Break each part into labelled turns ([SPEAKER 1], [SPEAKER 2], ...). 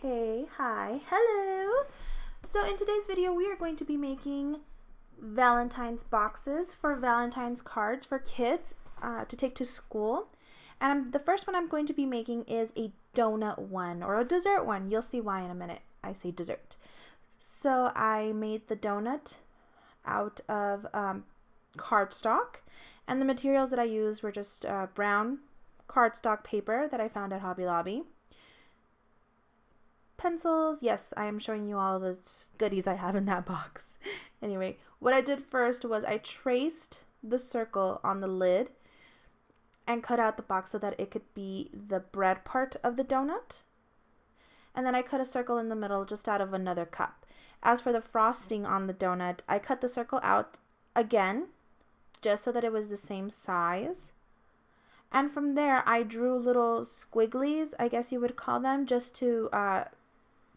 [SPEAKER 1] Hey, hi, hello. So in today's video we are going to be making Valentine's boxes for Valentine's cards for kids to take to school. And the first one I'm going to be making is a donut one, or a dessert one. You'll see why in a minute I say dessert. So I made the donut out of cardstock, and the materials that I used were just brown cardstock paper that I found at Hobby Lobby. Pencils, yes, I am showing you all the goodies I have in that box. Anyway, what I did first was I traced the circle on the lid and cut out the box so that it could be the bread part of the donut. And then I cut a circle in the middle just out of another cup. As for the frosting on the donut, I cut the circle out again just so that it was the same size. And from there I drew little squigglies, I guess you would call them, just to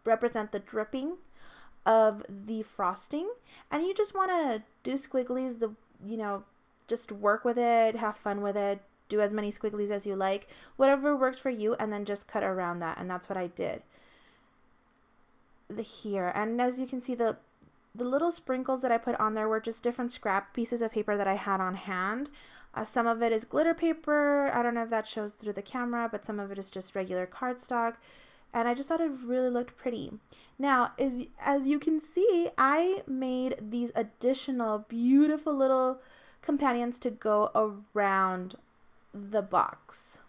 [SPEAKER 1] represent the dripping of the frosting. And you just want to do squigglies, just work with it, have fun with it, do as many squigglies as you like, whatever works for you, and then just cut around that. And that's what I did here. And as you can see, the little sprinkles that I put on there were just different scrap pieces of paper that I had on hand. Some of it is glitter paper. I don't know if that shows through the camera, but some of it is just regular cardstock. And I just thought it really looked pretty. Now, as you can see, I made these additional beautiful little companions to go around the box.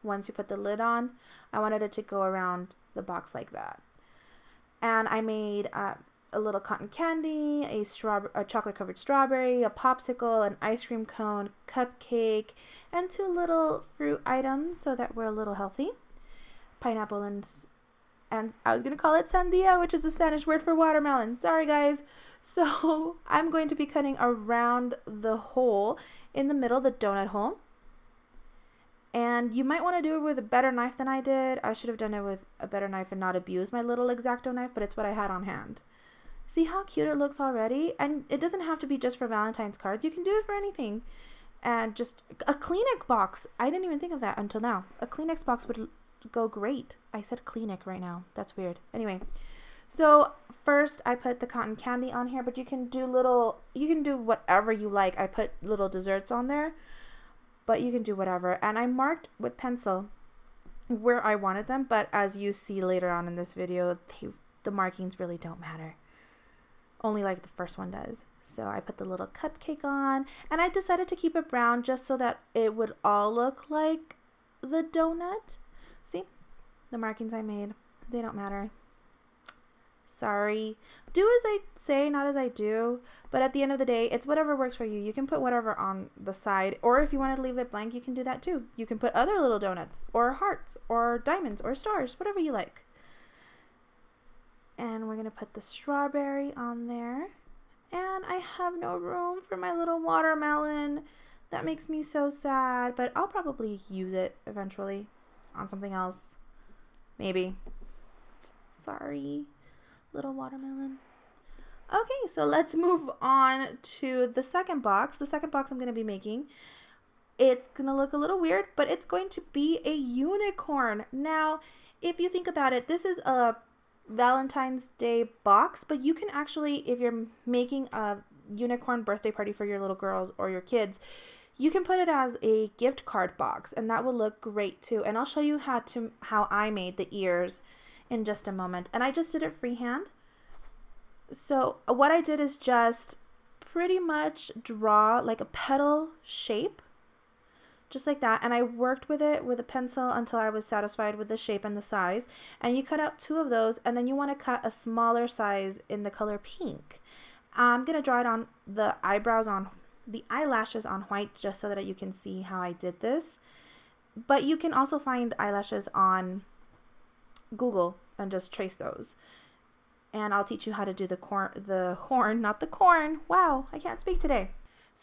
[SPEAKER 1] Once you put the lid on, I wanted it to go around the box like that. And I made a little cotton candy, a chocolate-covered strawberry, a popsicle, an ice cream cone, cupcake, and 2 little fruit items so that we're a little healthy. Pineapple and I was going to call it sandia, which is the Spanish word for watermelon. Sorry, guys. So I'm going to be cutting around the hole in the middle, the donut hole. And you might want to do it with a better knife than I did. I should have done it with a better knife and not abused my little X-Acto knife, but it's what I had on hand. See how cute it looks already? And it doesn't have to be just for Valentine's cards. You can do it for anything. And just a Kleenex box. I didn't even think of that until now. A Kleenex box would go great. I said Kleenex right now. That's weird. Anyway, so first I put the cotton candy on here, but you can do whatever you like. I put little desserts on there, but you can do whatever. And I marked with pencil where I wanted them, but as you see later on in this video, the markings really don't matter. Only like the first one does. So I put the little cupcake on, and I decided to keep it brown just so that it would all look like the donut. See? The markings I made, they don't matter. Sorry. Do as I say, not as I do. But at the end of the day, it's whatever works for you. You can put whatever on the side, or if you want to leave it blank, you can do that too. You can put other little donuts, or hearts, or diamonds, or stars, whatever you like. And we're going to put the strawberry on there. And I have no room for my little watermelon. That makes me so sad, but I'll probably use it eventually on something else. Maybe. Sorry, little watermelon. Okay, so let's move on to the second box. The second box I'm going to be making, it's going to look a little weird, but it's going to be a unicorn. Now, if you think about it, this is a Valentine's Day box, but you can actually, if you're making a unicorn birthday party for your little girls or your kids, you can put it as a gift card box, and that will look great too. And I'll show you how I made the ears in just a moment. And I just did it freehand. So what I did is just pretty much draw like a petal shape, just like that, and I worked with it with a pencil until I was satisfied with the shape and the size. And you cut out 2 of those, and then you want to cut a smaller size in the color pink. I'm going to draw it on the eyelashes on white just so that you can see how I did this. But you can also find eyelashes on Google and just trace those. And I'll teach you how to do the horn, not the corn. Wow, I can't speak today.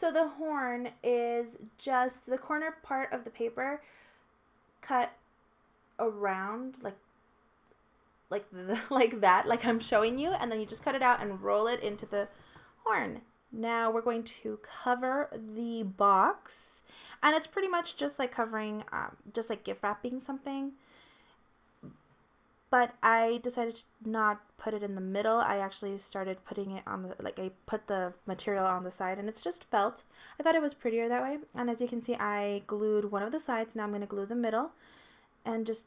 [SPEAKER 1] So the horn is just the corner part of the paper cut around like that, like I'm showing you, and then you just cut it out and roll it into the horn. Now we're going to cover the box, and it's pretty much just like covering, just like gift wrapping something. but I decided to not put it in the middle. I actually started putting it on the, like I put the material on the side, and it's just felt. I thought it was prettier that way, and as you can see, I glued one of the sides. Now I'm going to glue the middle, and just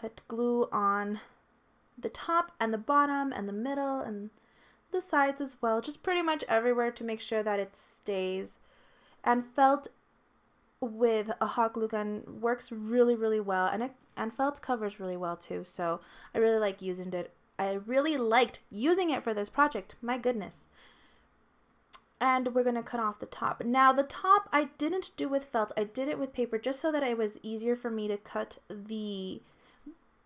[SPEAKER 1] put glue on the top and the bottom and the middle and the sides as well, just pretty much everywhere to make sure that it stays. And felt with a hot glue gun works really, really well, and felt covers really well too. So I really like using it. I really liked using it for this project. My goodness. And we're going to cut off the top. Now the top I didn't do with felt. I did it with paper just so that it was easier for me to cut the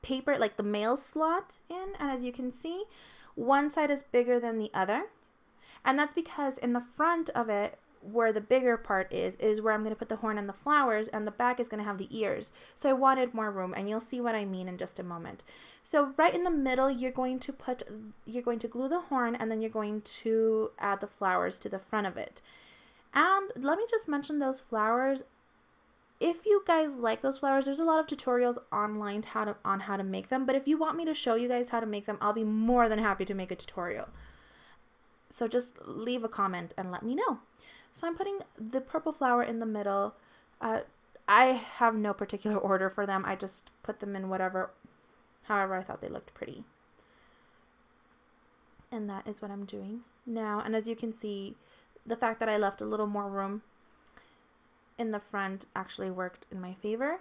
[SPEAKER 1] paper, like the mail slot in. And as you can see, one side is bigger than the other. And that's because in the front of it, where the bigger part is where I'm going to put the horn and the flowers, and the back is going to have the ears. So I wanted more room, and you'll see what I mean in just a moment. So right in the middle, you're going to glue the horn, and then you're going to add the flowers to the front of it. And let me just mention those flowers. If you guys like those flowers, there's a lot of tutorials online on how to make them, but if you want me to show you guys how to make them, I'll be more than happy to make a tutorial. So just leave a comment and let me know. So I'm putting the purple flower in the middle. I have no particular order for them. I just put them in however I thought they looked pretty. And that is what I'm doing now. And as you can see, the fact that I left a little more room in the front actually worked in my favor.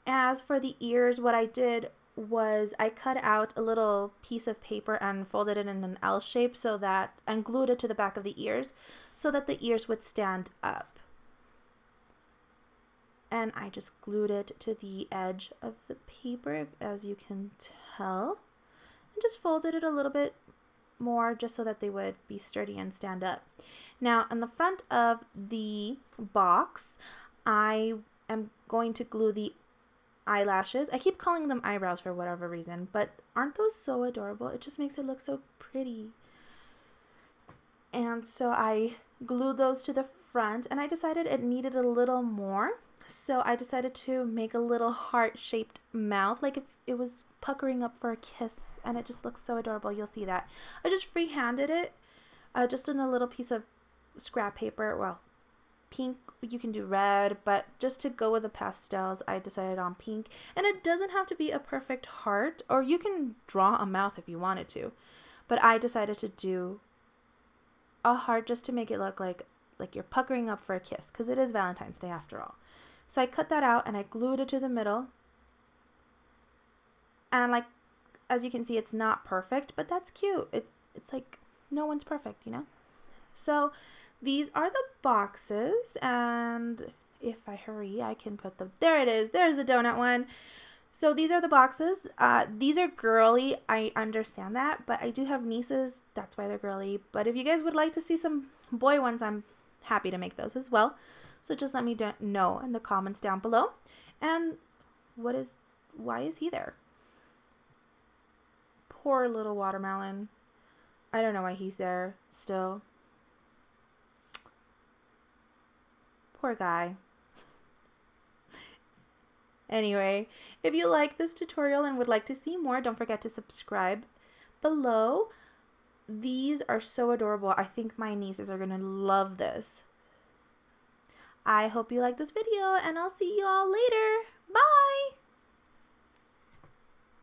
[SPEAKER 1] As for the ears, what I did was I cut out a little piece of paper and folded it in an L shape and glued it to the back of the ears so that the ears would stand up. And I just glued it to the edge of the paper, as you can tell, and just folded it a little bit more just so that they would be sturdy and stand up. Now, on the front of the box, I am going to glue the eyelashes. I keep calling them eyebrows for whatever reason, but aren't those so adorable? It just makes it look so pretty. And so I glued those to the front, and I decided it needed a little more. So I decided to make a little heart-shaped mouth, like if it was puckering up for a kiss, and it just looks so adorable. You'll see that. I just freehanded it, just in a little piece of scrap paper. Well, pink, you can do red, but just to go with the pastels, I decided on pink. And it doesn't have to be a perfect heart, or you can draw a mouth if you wanted to. But I decided to do a heart just to make it look like you're puckering up for a kiss, because it is Valentine's Day after all. So I cut that out and I glued it to the middle. And as you can see, it's not perfect, but that's cute. It's like no one's perfect, you know? So these are the boxes, and if I hurry, I can put them. There it is. There's the donut one. So these are the boxes. These are girly. I understand that, but I do have nieces. That's why they're girly. But if you guys would like to see some boy ones, I'm happy to make those as well. So just let me know in the comments down below. And why is he there? Poor little watermelon. I don't know why he's there still. Poor guy. Anyway, if you like this tutorial and would like to see more, don't forget to subscribe below. These are so adorable. I think my nieces are going to love this. I hope you like this video, and I'll see you all later. Bye!